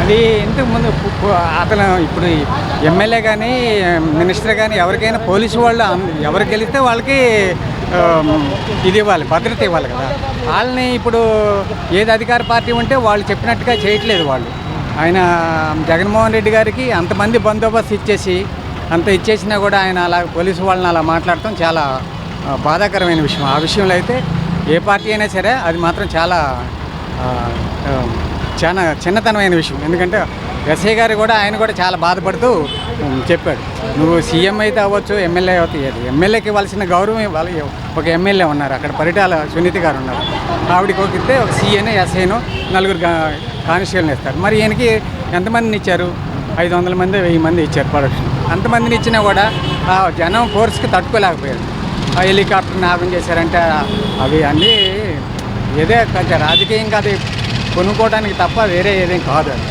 అది ఇంతకు ముందు అతను ఇప్పుడు ఎమ్మెల్యే కానీ మినిస్టర్ కానీ ఎవరికైనా పోలీసు వాళ్ళు ఎవరు గెలిస్తే వాళ్ళకి ఇది ఇవ్వాలి, భద్రత ఇవ్వాలి కదా. వాళ్ళని ఇప్పుడు ఏది అధికార పార్టీ ఉంటే వాళ్ళు చెప్పినట్టుగా చేయట్లేదు వాళ్ళు. ఆయన జగన్మోహన్ రెడ్డి గారికి అంతమంది బందోబస్తు ఇచ్చేసి అంత ఇచ్చేసినా కూడా ఆయన అలా పోలీసు వాళ్ళని అలా మాట్లాడటం చాలా బాధాకరమైన విషయం. ఆ విషయంలో అయితే ఏ పార్టీ అయినా సరే అది మాత్రం చాలా చాలా చిన్నతనమైన విషయం. ఎందుకంటే ఎస్ఐ గారు కూడా ఆయన కూడా చాలా బాధపడుతూ చెప్పాడు, నువ్వు సీఎం అయితే అవ్వచ్చు, ఎమ్మెల్యే అవుతాయి, ఎమ్మెల్యేకి ఇవ్వాల్సిన గౌరవం ఇవ్వాలి. ఒక ఎమ్మెల్యే ఉన్నారు అక్కడ, పరిటాల సునీత గారు ఉన్నారు, ఆవిడకి ఒక ఇస్తే ఒక సీఏనో ఎస్ఐనో నలుగురు కానిస్టేబుల్ని ఇస్తారు. మరి ఈయనకి ఎంతమందిని ఇచ్చారు? 500 మంది 1000 మంది ఇచ్చారు ప్రొడక్షన్. అంతమందిని ఇచ్చినా కూడా ఆ జనం ఫోర్స్కి తట్టుకోలేకపోయారు. ఆ హెలికాప్టర్ని ఆగం చేశారంటే అవి అన్నీ ఏదే కొంచెం రాజకీయం కాదు, కొనుక్కోవడానికి తప్ప వేరే ఏదేం కాదు అది.